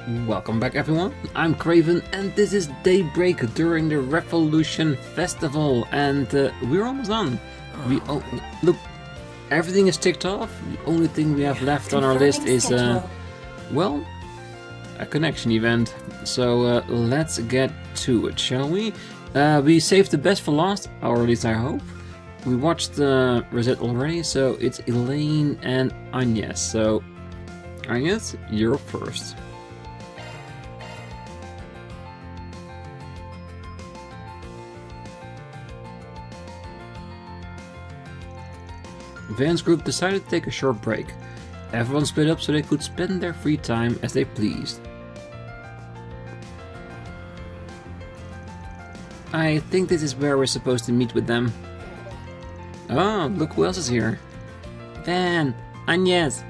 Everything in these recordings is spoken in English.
Welcome back everyone, I'm Craven and this is Daybreak during the Revolution Festival and we're almost done. Look, everything is ticked off. The only thing we have left on our list is, well, a connection event. So let's get to it, shall we? We saved the best for last, or at least I hope. We watched the reset already, so it's Elaine and Agnes. So, Agnes, you're first. Van's group decided to take a short break. Everyone split up so they could spend their free time as they pleased. I think this is where we're supposed to meet with them. Oh, look who else is here. Van, Agnes.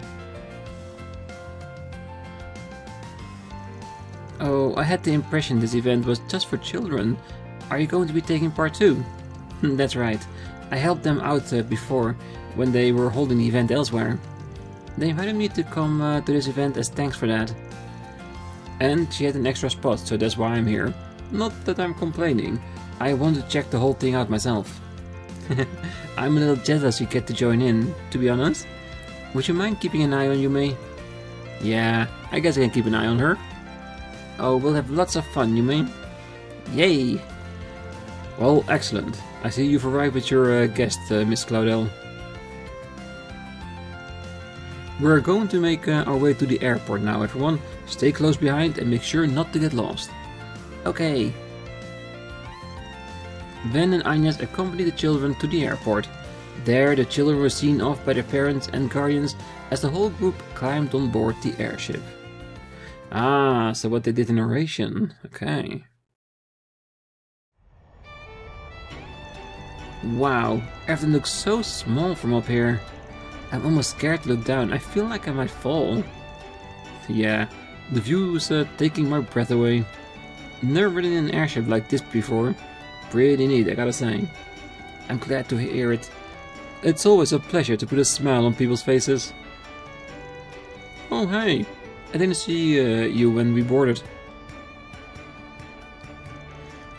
Oh, I had the impression this event was just for children. Are you going to be taking part too? That's right. I helped them out before, when they were holding the event elsewhere. They invited me to come to this event as thanks for that. And she had an extra spot, so that's why I'm here. Not that I'm complaining. I want to check the whole thing out myself. I'm a little jealous you get to join in, to be honest. Would you mind keeping an eye on Yume? Yeah, I guess I can keep an eye on her. Oh, we'll have lots of fun, Yume. Yay! Well, excellent. I see you've arrived with your guest, Miss Claudel. We're going to make our way to the airport now, everyone. Stay close behind and make sure not to get lost. Okay. Van and Agnes accompany the children to the airport. There, the children were seen off by their parents and guardians as the whole group climbed on board the airship. Ah, so what they did in narration. Okay. Wow, everything looks so small from up here. I'm almost scared to look down. I feel like I might fall. Yeah, the view was taking my breath away. Never ridden in an airship like this before. Pretty neat, I gotta say. I'm glad to hear it. It's always a pleasure to put a smile on people's faces. Oh hey, I didn't see you when we boarded.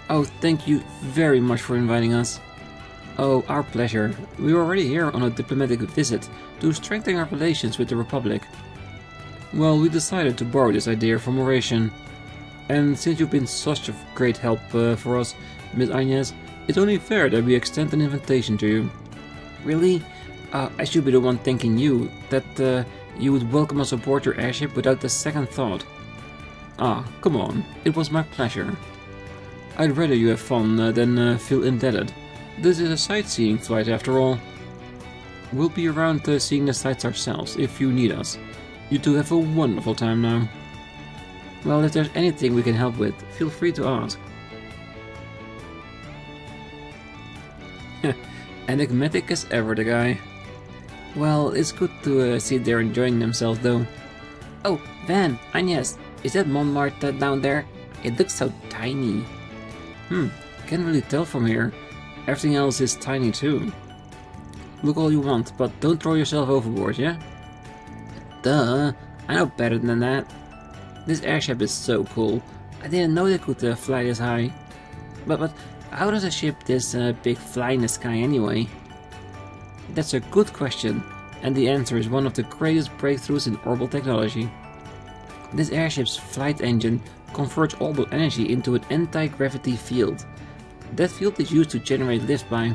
Oh, thank you very much for inviting us. Oh, our pleasure. We were already here on a diplomatic visit to strengthen our relations with the Republic. Well, we decided to borrow this idea from Oration. And since you've been such a great help for us, Miss Agnes, it's only fair that we extend an invitation to you. Really? I should be the one thanking you, that you would welcome us aboard your airship without a second thought. Ah, come on, it was my pleasure. I'd rather you have fun than feel indebted. This is a sightseeing flight after all. We'll be around seeing the sights ourselves if you need us. You two have a wonderful time now. Well, if there's anything we can help with, feel free to ask. Enigmatic as ever, the guy. Well, it's good to see they're enjoying themselves though. Oh, Van, Agnes, is that Montmartre down there? It looks so tiny. Can't really tell from here. Everything else is tiny too. Look all you want, but don't throw yourself overboard, yeah? Duh, I know better than that. This airship is so cool. I didn't know they could fly this high. But how does a ship this big fly in the sky anyway? That's a good question, and the answer is one of the greatest breakthroughs in orbital technology. This airship's flight engine converts orbital energy into an anti-gravity field. That field is used to generate lift by...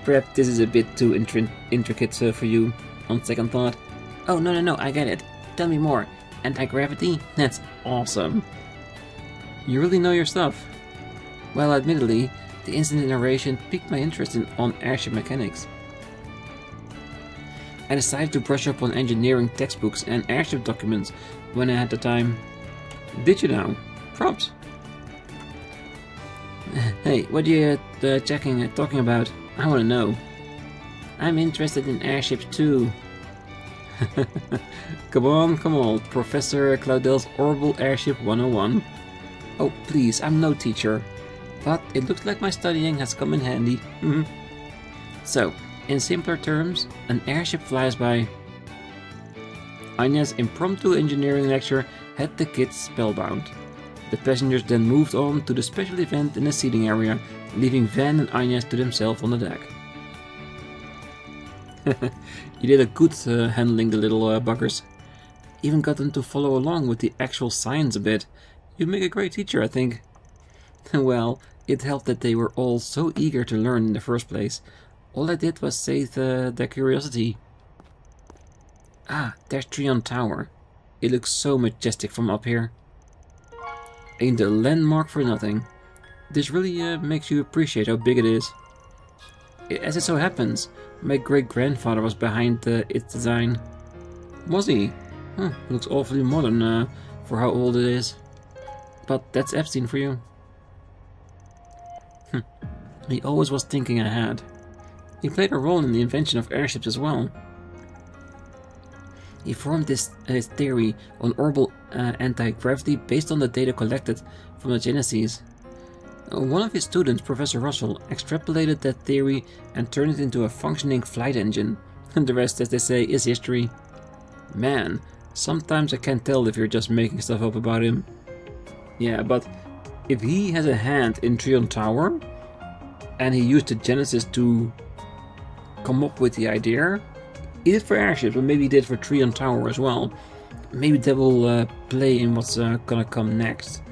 Perhaps this is a bit too intricate for you, on second thought. Oh, no, I get it. Tell me more. Anti-gravity? That's awesome. You really know your stuff. Well, admittedly, the instant narration piqued my interest on airship mechanics. I decided to brush up on engineering textbooks and airship documents when I had the time. Did you now? Props. Hey, what are you talking about? I want to know. I'm interested in airships too. Come on, Professor Claudel's Orbital Airship 101. Oh, please, I'm no teacher. But it looks like my studying has come in handy. So, in simpler terms, an airship flies by. Anya's impromptu engineering lecture had the kids spellbound. The passengers then moved on to the special event in the seating area, leaving Van and Agnes to themselves on the deck. You did a good handling the little buggers. Even got them to follow along with the actual science a bit. You'd make a great teacher, I think. Well, it helped that they were all so eager to learn in the first place. All I did was save their curiosity. Ah, there's Trion Tower. It looks so majestic from up here. Ain't a landmark for nothing. This really makes you appreciate how big it is. As it so happens, my great-grandfather was behind its design. Was he? Looks awfully modern for how old it is. But that's Epstein for you. He always was thinking ahead. He played a role in the invention of airships as well. He formed his theory on orbital anti-gravity based on the data collected from the Genesis. One of his students, Professor Russell, extrapolated that theory and turned it into a functioning flight engine. And the rest, as they say, is history. Man, sometimes I can't tell if you're just making stuff up about him. Yeah, but if he has a hand in Trion Tower, and he used the Genesis to come up with the idea, he did for airships, but maybe he did for Trion Tower as well. Maybe that will play in what's gonna come next,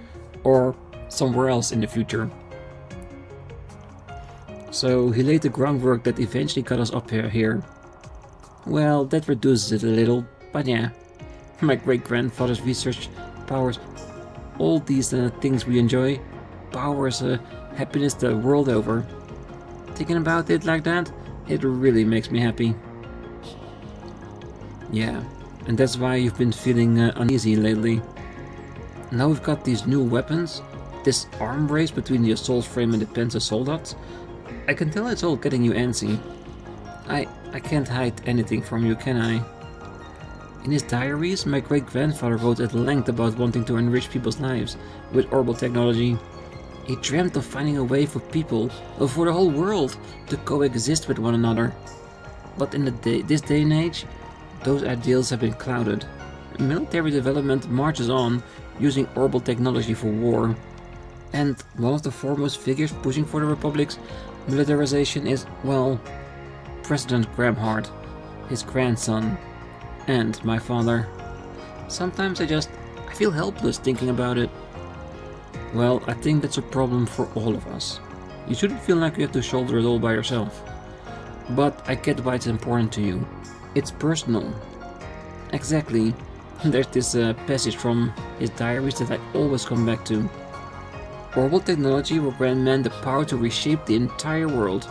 or somewhere else in the future. So he laid the groundwork that eventually got us up here. Well, that reduces it a little, but yeah. My great-grandfather's research powers all these things we enjoy, powers happiness the world over. Thinking about it like that, it really makes me happy. Yeah, and that's why you've been feeling uneasy lately. Now we've got these new weapons, this arm race between the assault frame and the Panzer Soldat. I can tell it's all getting you antsy. I can't hide anything from you, can I? In his diaries, my great-grandfather wrote at length about wanting to enrich people's lives with orbital technology. He dreamt of finding a way for people, or for the whole world, to coexist with one another. But in this day and age, those ideals have been clouded. Military development marches on, using orbital technology for war. And one of the foremost figures pushing for the Republic's militarization is, well, President Grabhart, his grandson, and my father. Sometimes I feel helpless thinking about it. Well, I think that's a problem for all of us. You shouldn't feel like you have to shoulder it all by yourself. But I get why it's important to you. It's personal. Exactly. There's this passage from his diaries that I always come back to. Orbital technology will grant man the power to reshape the entire world.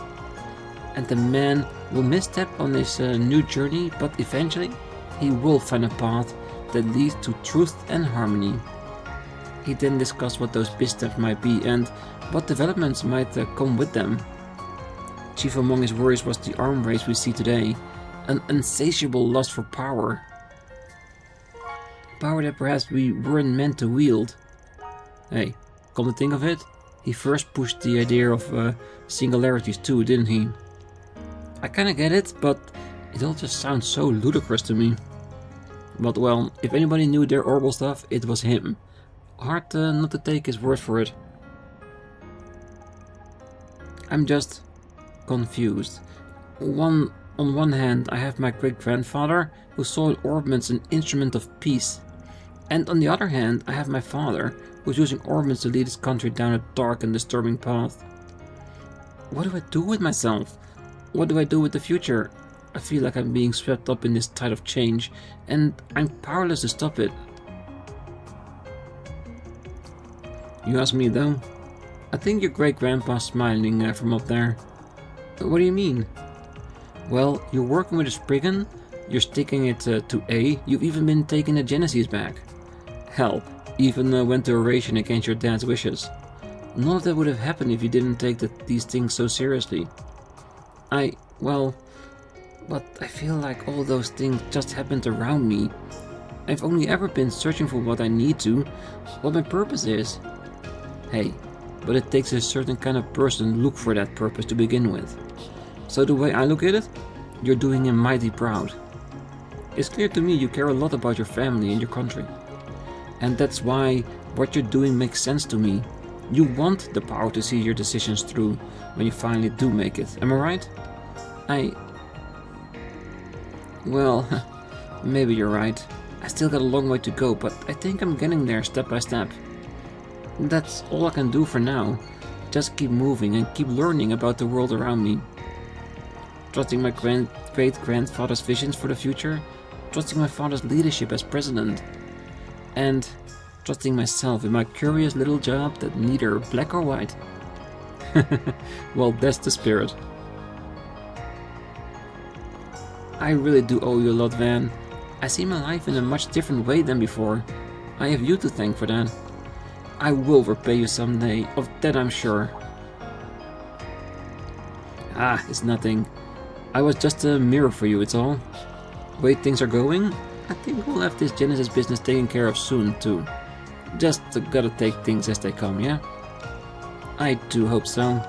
And the man will misstep on his new journey, but eventually he will find a path that leads to truth and harmony. He then discussed what those missteps might be and what developments might come with them. Chief among his worries was the arm race we see today, an insatiable lust for power. Power that perhaps we weren't meant to wield. Hey, come to think of it, he first pushed the idea of singularities too, didn't he? I kinda get it, but it all just sounds so ludicrous to me. But well, if anybody knew their orbital stuff, it was him. Hard not to take his word for it. I'm just confused. On one hand, I have my great-grandfather, who saw in orbments an instrument of peace. And on the other hand, I have my father, who's using orbments to lead his country down a dark and disturbing path. What do I do with myself? What do I do with the future? I feel like I'm being swept up in this tide of change, and I'm powerless to stop it. You ask me though? I think your great-grandpa's smiling from up there. What do you mean? Well, you're working with a spriggan, you're sticking it to A, you've even been taking the Genesis back. Hell, even went to oration against your dad's wishes. None of that would have happened if you didn't take these things so seriously. But I feel like all those things just happened around me. I've only ever been searching for what I need to, what my purpose is. Hey, but it takes a certain kind of person to look for that purpose to begin with. So the way I look at it, you're doing him mighty proud. It's clear to me you care a lot about your family and your country. And that's why what you're doing makes sense to me. You want the power to see your decisions through when you finally do make it, am I right? Well, maybe you're right. I still got a long way to go, but I think I'm getting there step by step. That's all I can do for now. Just keep moving and keep learning about the world around me. Trusting my great-grandfather's visions for the future, trusting my father's leadership as president, and trusting myself in my curious little job that neither black or white. Well, that's the spirit. I really do owe you a lot, Van. I see my life in a much different way than before. I have you to thank for that. I will repay you someday, of that I'm sure. Ah, it's nothing. I was just a mirror for you, it's all. Way things are going, I think we'll have this Genesis business taken care of soon too. Just gotta take things as they come, yeah? I do hope so.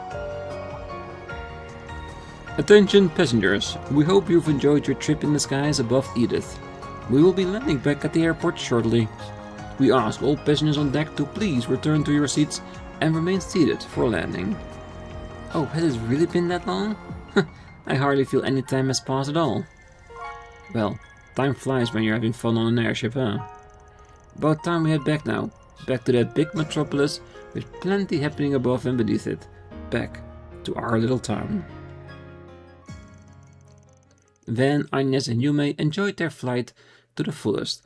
Attention passengers, we hope you've enjoyed your trip in the skies above Edith. We will be landing back at the airport shortly. We ask all passengers on deck to please return to your seats and remain seated for landing. Oh, has it really been that long? I hardly feel any time has passed at all. Well, time flies when you're having fun on an airship, huh? About time we head back now. Back to that big metropolis with plenty happening above and beneath it. Back to our little town. Van, Agnes and Yume enjoyed their flight to the fullest.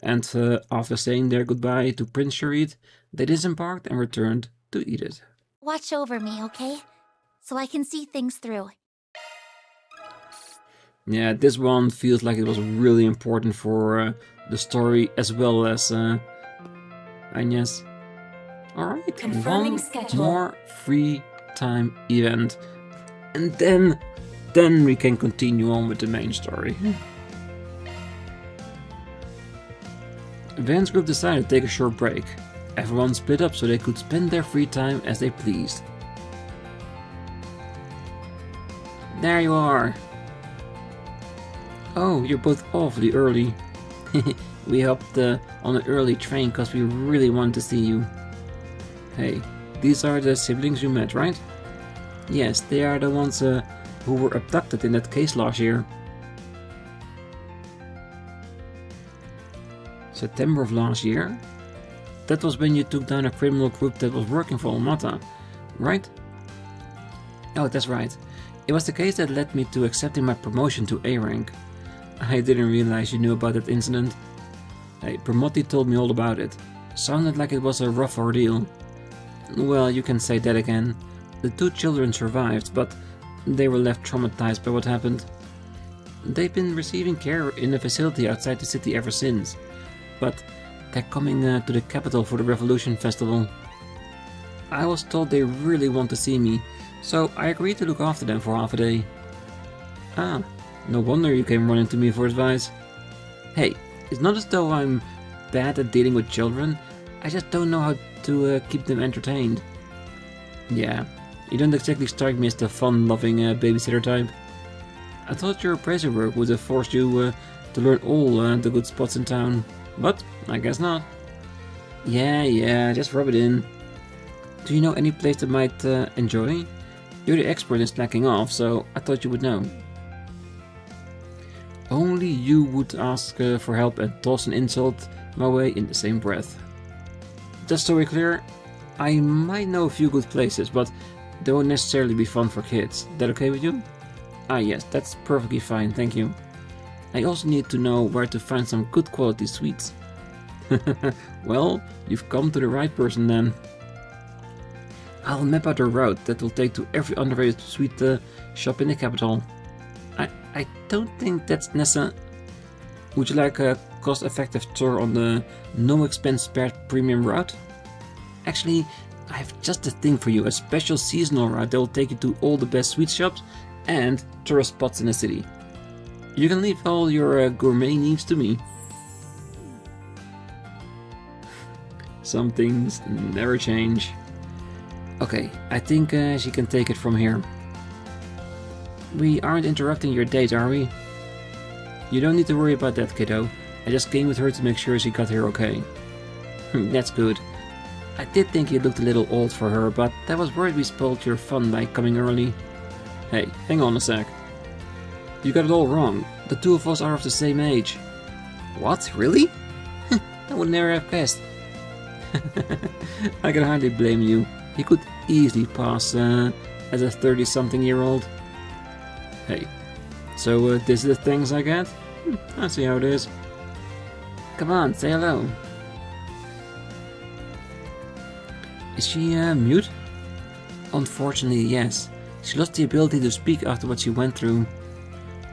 And after saying their goodbye to Prince Sharid, they disembarked and returned to Edith. Watch over me, okay? So I can see things through. Yeah, this one feels like it was really important for the story as well as Agnes. Alright, one more free time event. And then we can continue on with the main story. Van's group decided to take a short break. Everyone split up so they could spend their free time as they pleased. There you are! Oh, you're both awfully early. We hopped on an early train because we really want to see you. Hey, these are the siblings you met, right? Yes, they are the ones who were abducted in that case last year. September of last year? That was when you took down a criminal group that was working for Almata, right? Oh, that's right. It was the case that led me to accepting my promotion to A rank. I didn't realize you knew about that incident. Hey, Promotti told me all about it. Sounded like it was a rough ordeal. Well, you can say that again. The two children survived, but they were left traumatized by what happened. They've been receiving care in a facility outside the city ever since. But they're coming to the capital for the Revolution Festival. I was told they really want to see me, so I agreed to look after them for half a day. Ah, no wonder you came running to me for advice. Hey, it's not as though I'm bad at dealing with children, I just don't know how to keep them entertained. Yeah, you don't exactly strike me as the fun-loving babysitter type. I thought your appraiser work would have forced you to learn all the good spots in town, but I guess not. Yeah, just rub it in. Do you know any place that might enjoy? You're the expert in slacking off, so I thought you would know. Only you would ask for help and toss an insult my way in the same breath. Just so we're clear, I might know a few good places, but they won't necessarily be fun for kids. That okay with you? Ah yes, that's perfectly fine, thank you. I also need to know where to find some good quality sweets. Well, you've come to the right person then. I'll map out a route that will take to every underrated sweet shop in the capital. I don't think that's necessary. Would you like a cost-effective tour on the no-expense-spared premium route? Actually, I have just the thing for you, a special seasonal route that will take you to all the best sweet shops and tourist spots in the city. You can leave all your gourmet needs to me. Some things never change. Okay, I think she can take it from here. We aren't interrupting your date, are we? You don't need to worry about that, kiddo. I just came with her to make sure she got here okay. That's good. I did think you looked a little old for her, but I was worried we spoiled your fun by coming early. Hey, hang on a sec. You got it all wrong. The two of us are of the same age. What? Really? I would never have guessed. I can hardly blame you. You could easily pass as a 30-something-year-old. Hey, so this is the thanks I get? I see how it is. Come on, say hello. Is she mute? Unfortunately, yes. She lost the ability to speak after what she went through.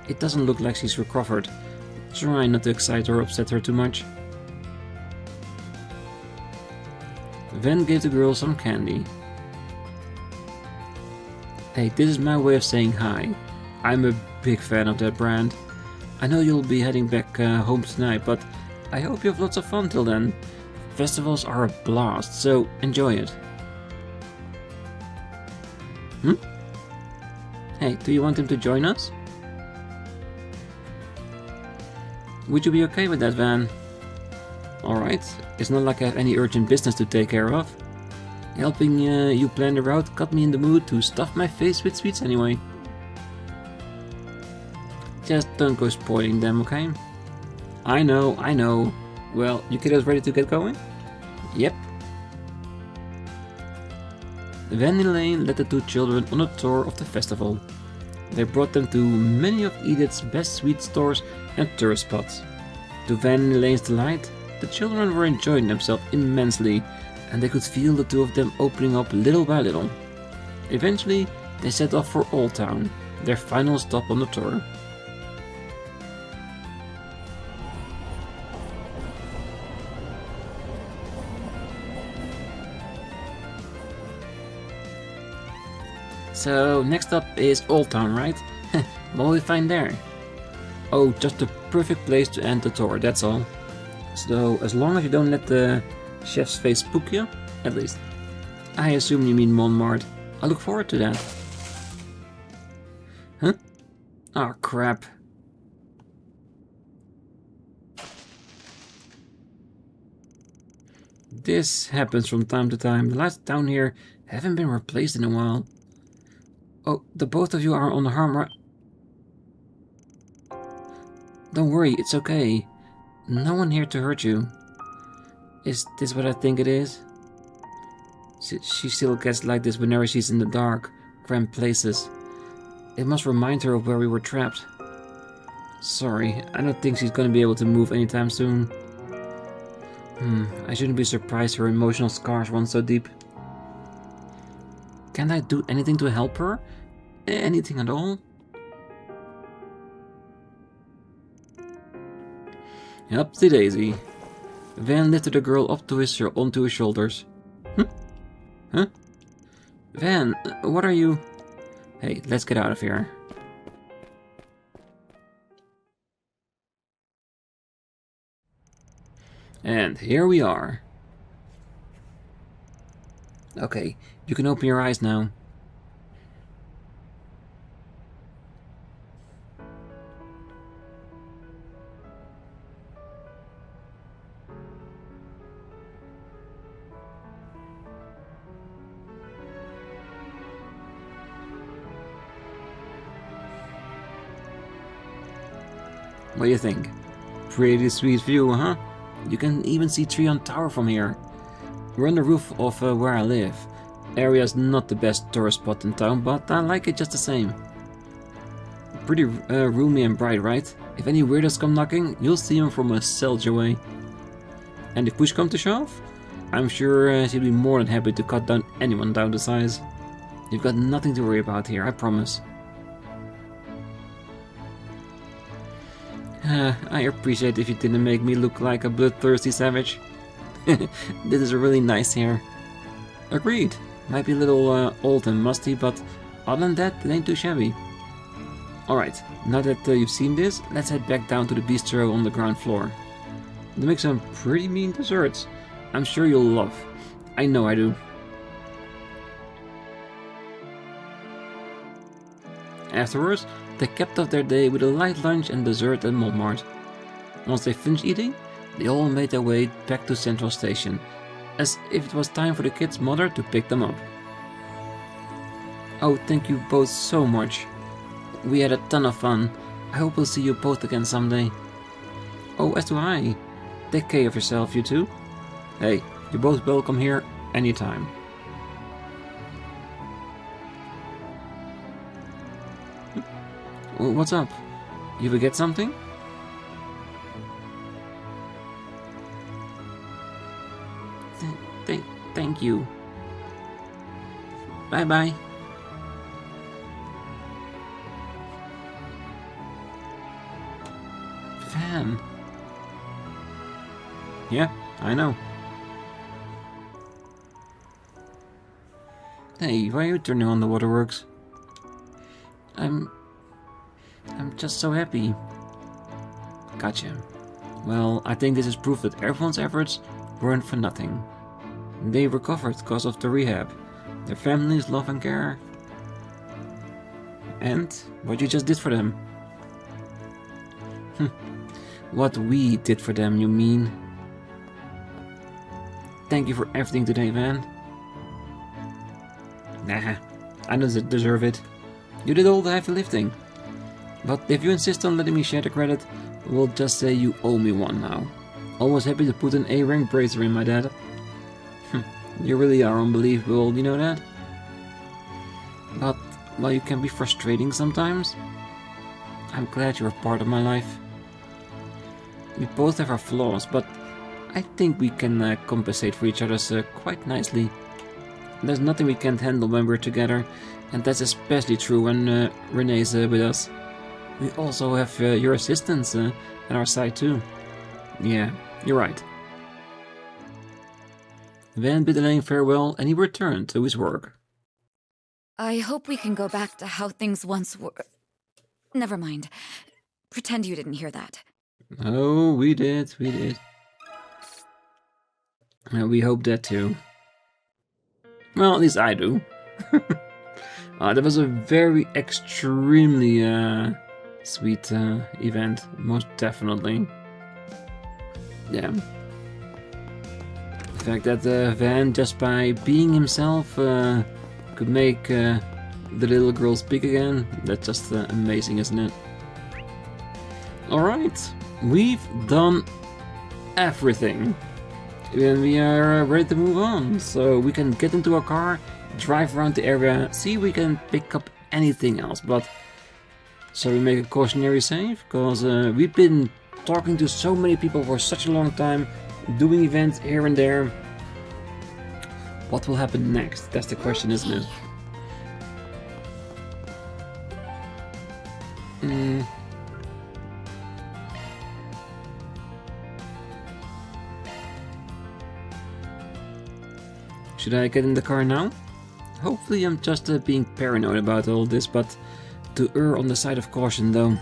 It doesn't look like she's recovered. Try not to excite or upset her too much. Van gave the girl some candy. Hey, this is my way of saying hi. I'm a big fan of that brand. I know you'll be heading back home tonight, but I hope you have lots of fun till then. Festivals are a blast, so enjoy it. Hey, do you want him to join us? Would you be okay with that, Van? Alright, it's not like I have any urgent business to take care of. Helping you plan the route got me in the mood to stuff my face with sweets anyway. Just don't go spoiling them, okay? I know. Well, you kiddos ready to get going? Yep. Van and Elaine led the two children on a tour of the festival. They brought them to many of Edith's best sweet stores and tourist spots. To Van and Elaine's delight, the children were enjoying themselves immensely, and they could feel the two of them opening up little by little. Eventually, they set off for Old Town, their final stop on the tour. So, next up is Old Town, right? What will we find there? Oh, just the perfect place to end the tour, that's all. So, as long as you don't let the chef's face spook you, at least. I assume you mean Montmartre. I look forward to that. Huh? Oh, crap. This happens from time to time. The lights down here haven't been replaced in a while. Oh, the both of you are unharmed, right? Don't worry, it's okay. No one here to hurt you. Is this what I think it is? She still gets like this whenever she's in the dark, cramped places. It must remind her of where we were trapped. Sorry, I don't think she's gonna be able to move anytime soon. I shouldn't be surprised her emotional scars run so deep. Can't I do anything to help her? Anything at all? Upsy daisy. Van lifted the girl up to onto his shoulders. Huh? Van, what are you... Hey, let's get out of here. And here we are. Okay, you can open your eyes now. What do you think? Pretty sweet view, huh? You can even see Trion Tower from here. We're on the roof of where I live. Area's not the best tourist spot in town, but I like it just the same. Pretty roomy and bright, right? If any weirdos come knocking, you'll see them from a selge away. And if push comes to shove, I'm sure she'll be more than happy to cut down anyone down to size. You've got nothing to worry about here, I promise. I appreciate if you didn't make me look like a bloodthirsty savage. This is really nice here. Agreed. Might be a little old and musty, but other than that, it ain't too shabby. Alright, now that you've seen this, let's head back down to the bistro on the ground floor. They make some pretty mean desserts. I'm sure you'll love. I know I do. Afterwards, they capped off their day with a light lunch and dessert at Montmartre. Once they finished eating, They all made their way back to Central Station, as if it was time for the kid's mother to pick them up. Oh, thank you both so much. We had a ton of fun. I hope we'll see you both again someday. Oh, as do I. Take care of yourself, you two. Hey, you're both welcome here anytime. What's up? You forget something? Thank you. Bye-bye. Van. Yeah, I know. Hey, why are you turning on the waterworks? I'm just so happy. Gotcha. Well, I think this is proof that everyone's efforts weren't for nothing. They recovered because of the rehab. Their families love and care. And what you just did for them. What we did for them, you mean? Thank you for everything today, Van. Nah, I don't deserve it. You did all the heavy lifting. But if you insist on letting me share the credit, we'll just say you owe me one now. Always happy to put an A-rank bracer in my dad. You really are unbelievable, you know that? But, well, you can be frustrating sometimes. I'm glad you're a part of my life. We both have our flaws, but I think we can compensate for each other's quite nicely. There's nothing we can't handle when we're together, and that's especially true when Renee's with us. We also have your assistance at our side too. Yeah, you're right. Van bid Elaine farewell and he returned to his work. I hope we can go back to how things once were. Never mind. Pretend you didn't hear that. Oh, we did. We hope that too. Well, at least I do. That was a very extremely sweet event, most definitely. Yeah. The fact that Van, just by being himself, could make the little girl speak again, that's just amazing, isn't it? Alright, we've done everything. And we are ready to move on, so we can get into our car, drive around the area, see if we can pick up anything else. But shall we make a cautionary save? Because we've been talking to so many people for such a long time, doing events here and there. What will happen next? That's the question, isn't it? Should I get in the car now? Hopefully I'm just being paranoid about all this, but to err on the side of caution though.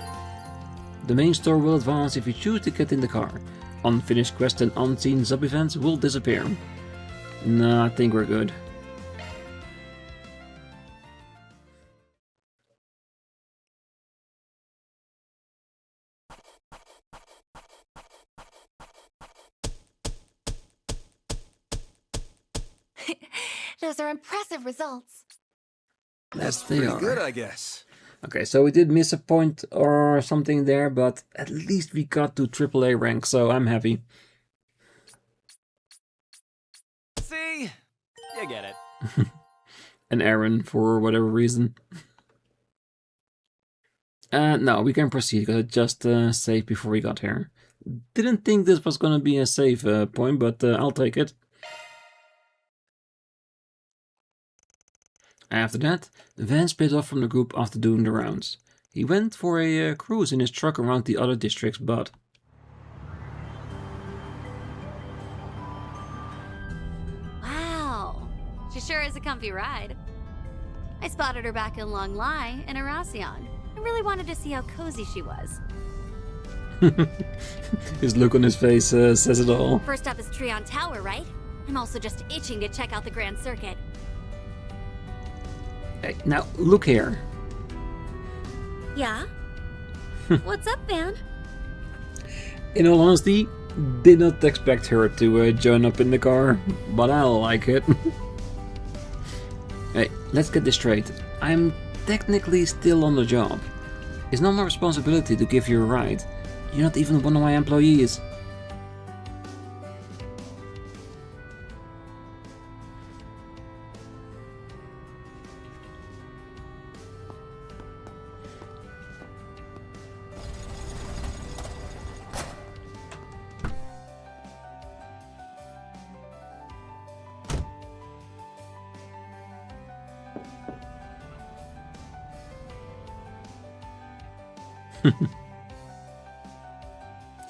The main store will advance if you choose to get in the car. Unfinished quests and unseen sub-events will disappear. Nah, I think we're good. Those are impressive results. Yes, they are. Good, I guess. Okay, so we did miss a point or something there, but at least we got to AAA rank, so I'm happy. See? You get it. An errand for whatever reason. No, we can proceed, because I just saved before we got here. Didn't think this was gonna be a save point, but I'll take it. After that, Van split off from the group after doing the rounds. He went for a cruise in his truck around the other districts, but... Wow, she sure is a comfy ride. I spotted her back in Long Lai in Arasion. I really wanted to see how cozy she was. His look on his face says it all. First up is Trion Tower, right? I'm also just itching to check out the Grand Circuit. Hey, now, look here. Yeah? What's up, Van? In all honesty, Did not expect her to join up in the car, but I like it. Hey, let's get this straight. I'm technically still on the job. It's not my responsibility to give you a ride. You're not even one of my employees.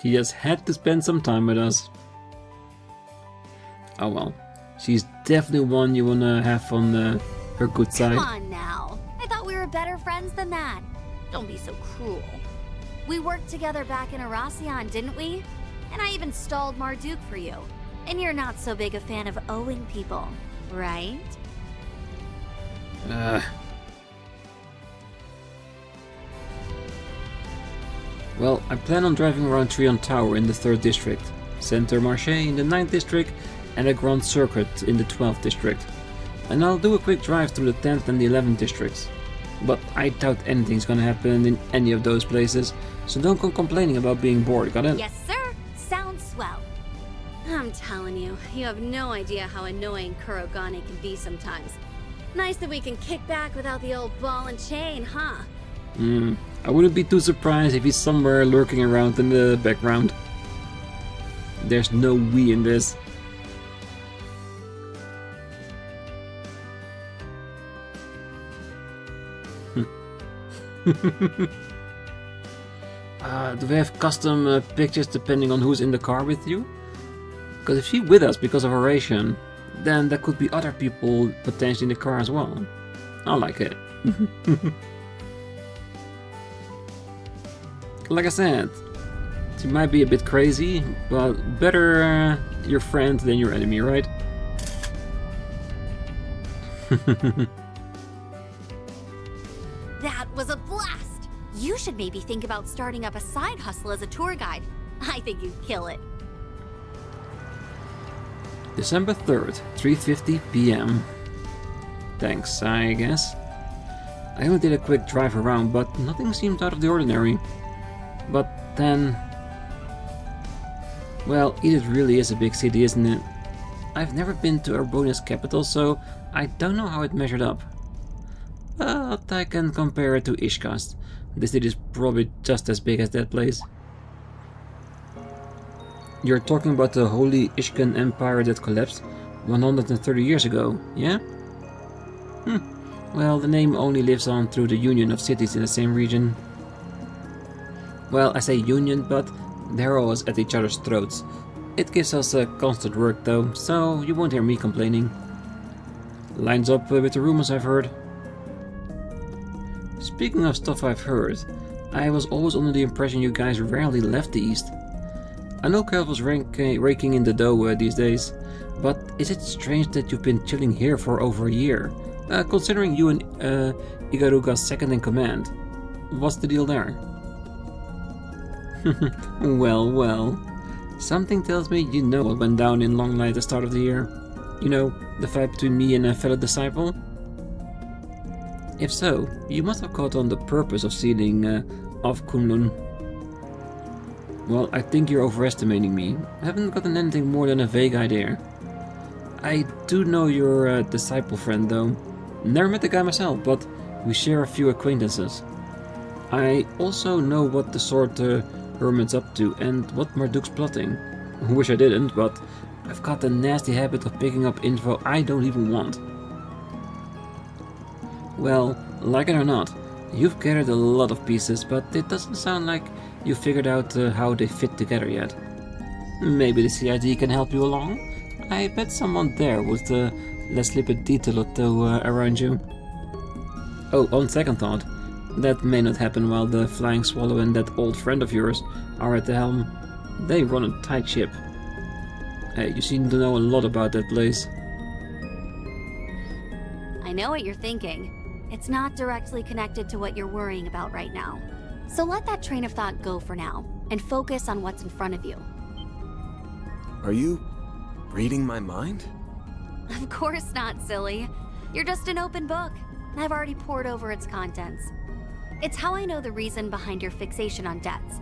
She just had to spend some time with us. Oh well, she's definitely one you wanna have on her good side. Come on now. I thought we were better friends than that. Don't be so cruel. We worked together back in Arasion, didn't we? And I even stalled Marduk for you. And you're not so big a fan of owing people, right? Well, I plan on driving around Trion Tower in the 3rd district, Center Marché in the 9th district, and a Grand Circuit in the 12th district. And I'll do a quick drive through the 10th and the 11th districts. But I doubt anything's gonna happen in any of those places, so don't come complaining about being bored, got it? Yes, sir. Sounds swell. I'm telling you, you have no idea how annoying Kurogane can be sometimes. Nice that we can kick back without the old ball and chain, huh? I wouldn't be too surprised if he's somewhere lurking around in the background. There's no we in this. Do we have custom pictures depending on who's in the car with you? Because if she's with us because of Oration, then there could be other people potentially in the car as well. I like it. Like I said, she might be a bit crazy, but better your friend than your enemy, right? That was a blast! You should maybe think about starting up a side hustle as a tour guide. I think you'd kill it. December 3rd, 3:50 PM. Thanks, I guess. I only did a quick drive around, but nothing seemed out of the ordinary. But then... Well, Edith really is a big city, isn't it? I've never been to Arbonia's capital, so I don't know how it measured up. But I can compare it to Ishkast. This city is probably just as big as that place. You're talking about the Holy Ishkan Empire that collapsed 130 years ago, yeah? Well, the name only lives on through the union of cities in the same region. Well, I say union, but they're always at each other's throats. It gives us constant work though, so you won't hear me complaining. Lines up with the rumors I've heard. Speaking of stuff I've heard, I was always under the impression you guys rarely left the East. I know Calvard's raking in the dough these days, but is it strange that you've been chilling here for over a year, considering you and Igaruga's second in command? What's the deal there? Well, well. Something tells me you know what went down in Longlight at the start of the year. You know, the fight between me and a fellow disciple? If so, you must have caught on the purpose of sealing off Kunlun. Well, I think you're overestimating me. I haven't gotten anything more than a vague idea. I do know your disciple friend though. Never met the guy myself, but we share a few acquaintances. I also know what the Sword Hermit's up to and what Marduk's plotting. Wish I didn't, but I've got a nasty habit of picking up info I don't even want. Well, like it or not, you've gathered a lot of pieces, but it doesn't sound like you figured out how they fit together yet. Maybe the CID can help you along? I bet someone there would let slip a detail or two around you. Oh, on second thought, that may not happen while the Flying Swallow and that old friend of yours are at the helm. They run a tight ship. Hey, you seem to know a lot about that place. I know what you're thinking. It's not directly connected to what you're worrying about right now. So let that train of thought go for now, and focus on what's in front of you. Are you reading my mind? Of course not, silly. You're just an open book. I've already pored over its contents. It's how I know the reason behind your fixation on debts,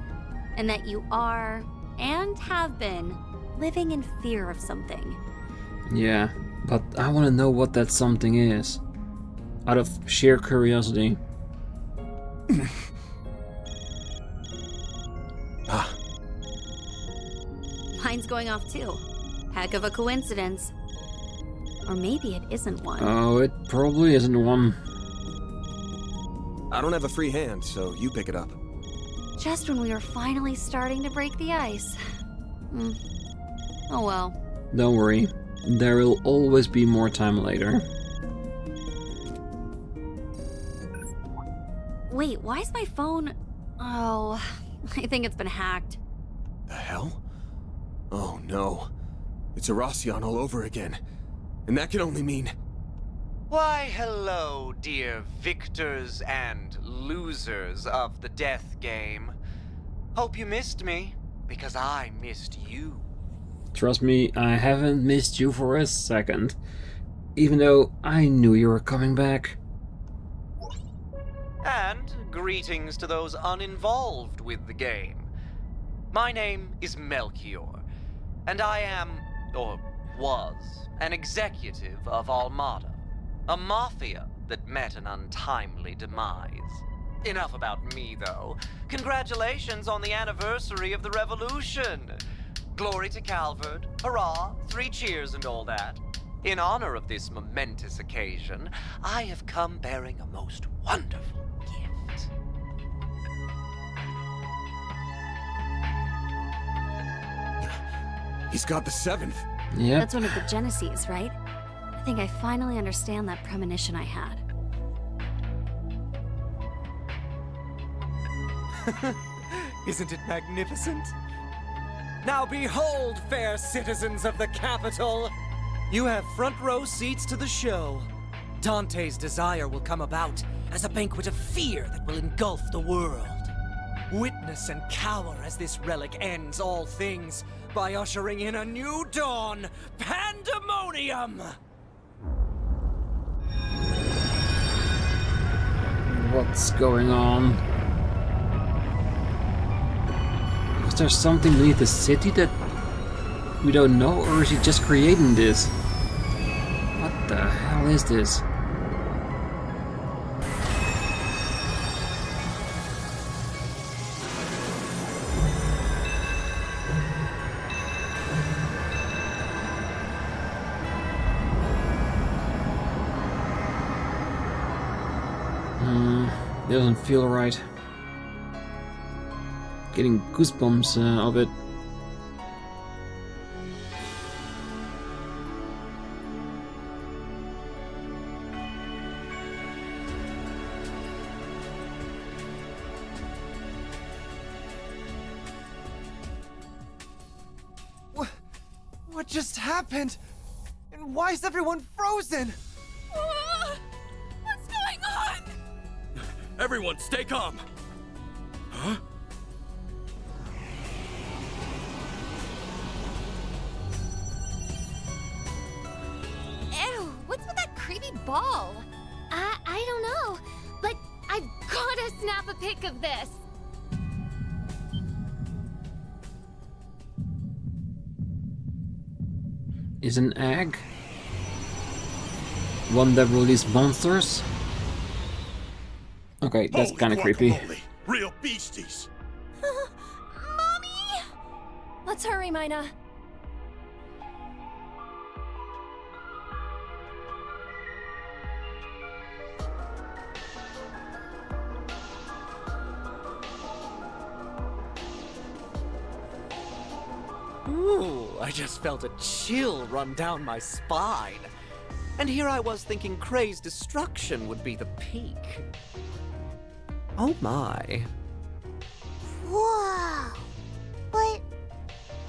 and that you are, and have been, living in fear of something. Yeah, but I want to know what that something is. Out of sheer curiosity. Ah, Mine's going off too. Heck of a coincidence. Or maybe it isn't one. Oh, it probably isn't one. I don't have a free hand, so you pick it up. Just when we were finally starting to break the ice. Oh well. Don't worry, there will always be more time later. Wait, why is my phone... Oh, I think it's been hacked. The hell? Oh no. It's Erassion all over again. And that can only mean... Why, hello, dear victors and losers of the death game. Hope you missed me, because I missed you. Trust me, I haven't missed you for a second. Even though I knew you were coming back. And greetings to those uninvolved with the game. My name is Melchior, and I am, or was, an executive of Almada, a mafia that met an untimely demise. Enough about me, though. Congratulations on the anniversary of the revolution. Glory to Calvard, hurrah, 3 cheers and all that. In honor of this momentous occasion, I have come bearing a most wonderful gift. He's got the 7th. Yep. That's one of the Genesees, right? I think I finally understand that premonition I had. Isn't it magnificent? Now behold, fair citizens of the capital! You have front row seats to the show. Dante's desire will come about as a banquet of fear that will engulf the world. Witness and cower as this relic ends all things by ushering in a new dawn, Pandemonium! What's going on? Is there something beneath the city that we don't know, or is he just creating this? What the hell is this? Doesn't feel right. Getting goosebumps of it. What just happened? And why is everyone frozen? What's going on? Everyone, stay calm. Huh? Ew, what's with that creepy ball? I don't know, but I've gotta snap a pic of this. Is an egg? One that released monsters? Okay, that's kind of creepy. Real beasties. Mommy! Let's hurry, Mina. Ooh, I just felt a chill run down my spine. And here I was thinking Kray's destruction would be the peak. Oh my. Whoa! But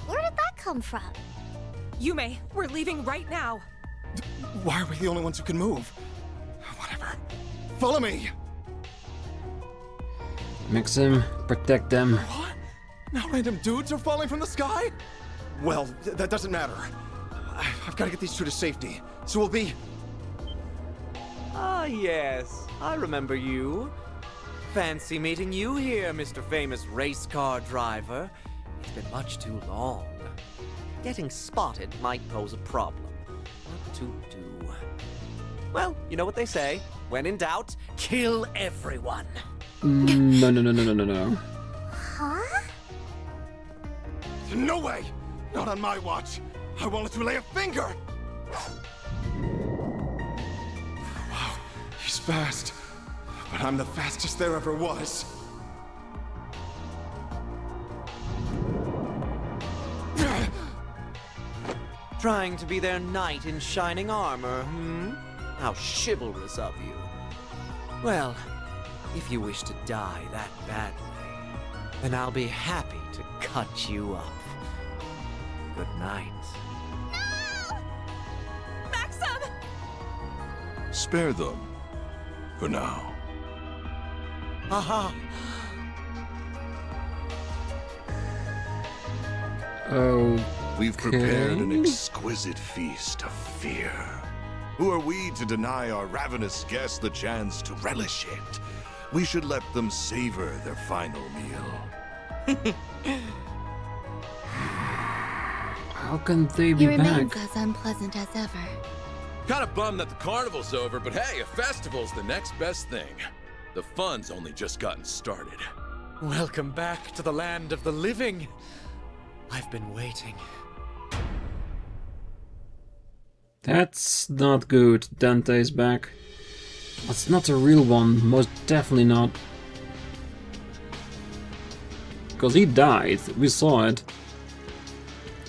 where did that come from? Yume, we're leaving right now. Why are we the only ones who can move? Whatever. Follow me! Mix him, protect them. What? Now random dudes are falling from the sky? Well, that doesn't matter. I've got to get these two to safety. So we'll be... Ah, yes. I remember you. Fancy meeting you here, Mr. Famous Race Car Driver. It's been much too long. Getting spotted might pose a problem. What to do? Well, you know what they say. When in doubt, kill everyone. No. Huh? No way! Not on my watch! I won't let you lay a finger! Wow, he's fast. But I'm the fastest there ever was. Trying to be their knight in shining armor, hmm? How chivalrous of you. Well, if you wish to die that badly, then I'll be happy to cut you up. Good night. Maxim! Spare them. For now. Aha! Oh. We've prepared an exquisite feast of fear. Who are we to deny our ravenous guests the chance to relish it? We should let them savor their final meal. How can they be He remains back? as unpleasant as ever. Kinda bummed that the carnival's over, but hey, a festival's the next best thing. The fun's only just gotten started. Welcome back to the land of the living. I've been waiting. That's not good. Dante is back. That's not a real one. Most definitely not. Because he died. We saw it.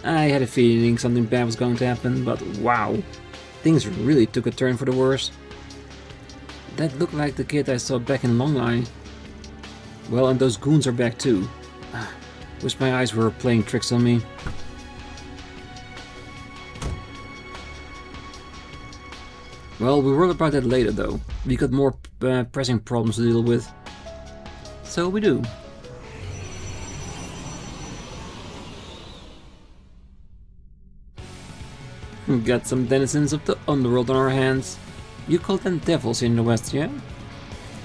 I had a feeling something bad was going to happen, but wow. Things really took a turn for the worse. That looked like the kid I saw back in Longline. Well, and those goons are back too. Wish my eyes were playing tricks on me. Well, we'll worry about that later though. We got more pressing problems to deal with. So we do. We got some denizens of the underworld on our hands. You call them devils in the West, yeah?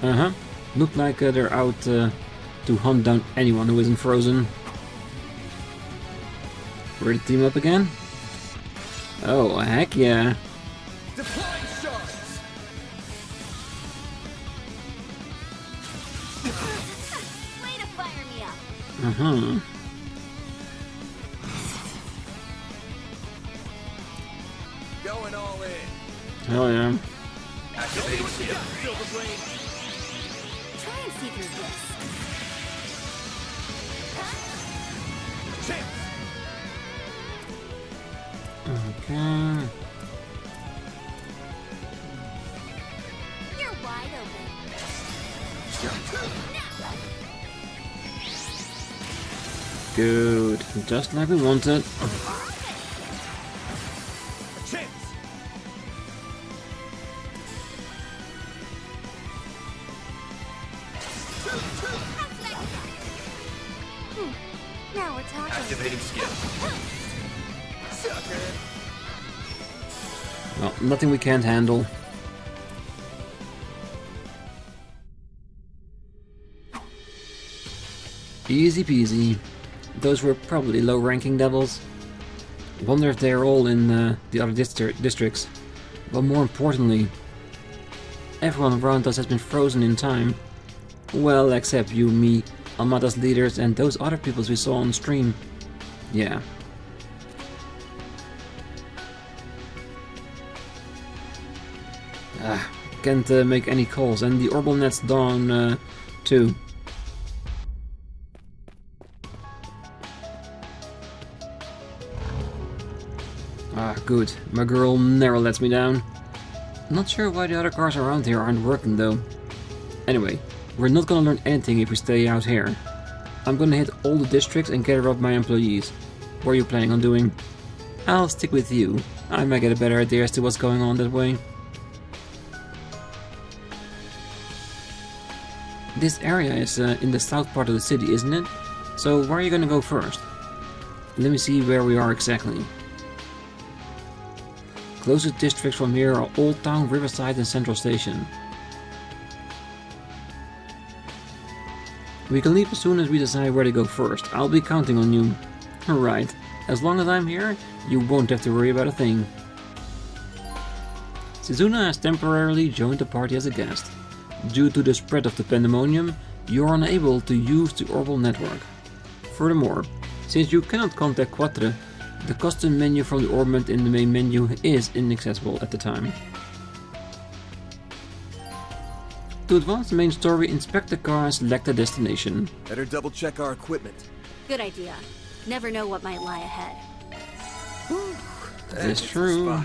Uh-huh. Look like they're out to hunt down anyone who isn't frozen. Ready to team up again? Oh, heck yeah. Deploying shards! Way to fire me up. Uh-huh. Going all in. Hell yeah. Activating skill. Try and see through this. Okay. You're wide open. Good. Just like we wanted. Now we're talking. Activating skill. Well, nothing we can't handle. Easy peasy. Those were probably low-ranking devils. Wonder if they're all in the other districts. But more importantly, everyone around us has been frozen in time. Well, except you, me, Armada's leaders, and those other peoples we saw on stream. Yeah. Can't make any calls, and the orbital net's down too. Ah, good. My girl never lets me down. Not sure why the other cars around here aren't working though. Anyway, we're not gonna learn anything if we stay out here. I'm gonna hit all the districts and gather up my employees. What are you planning on doing? I'll stick with you. I might get a better idea as to what's going on that way. This area is in the south part of the city, isn't it? So where are you gonna go first? Let me see where we are exactly. Closest districts from here are Old Town, Riverside and Central Station. We can leave as soon as we decide where to go first. I'll be counting on you. Right. As long as I'm here, you won't have to worry about a thing. Suzuna has temporarily joined the party as a guest. Due to the spread of the Pandemonium, you are unable to use the Orbital network. Furthermore, since you cannot contact Quatre, the custom menu from the Orbment in the main menu is inaccessible at the time. To advance the main story, inspect the car and select a destination. Better double check our equipment. Good idea. Never know what might lie ahead. That's true.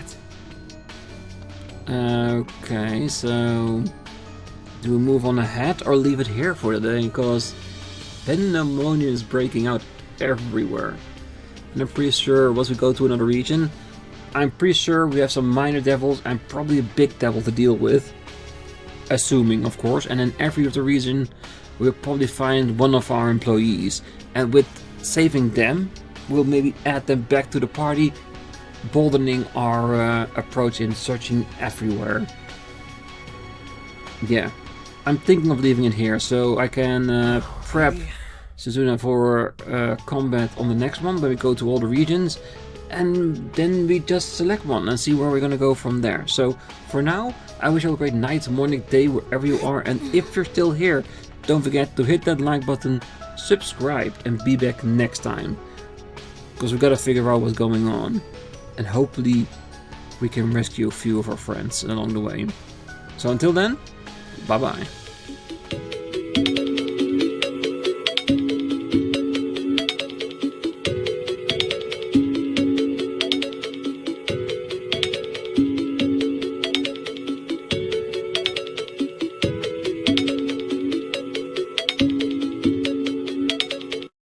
Okay, so do we move on ahead or leave it here for the day? Because Pandemonium is breaking out everywhere. And I'm pretty sure once we go to another region, I'm pretty sure we have some minor devils and probably a big devil to deal with. Assuming, of course, and in every other region we'll probably find one of our employees. And with saving them, we'll maybe add them back to the party, boldening our approach in searching everywhere. Yeah, I'm thinking of leaving it here so I can prep Suzuna for combat on the next one, when we go to all the regions, and then we just select one and see where we're gonna go from there. So for now, I wish you a great night, morning, day, wherever you are, and if you're still here, don't forget to hit that like button, subscribe, and be back next time, because we gotta figure out what's going on, and hopefully we can rescue a few of our friends along the way. So until then, bye bye.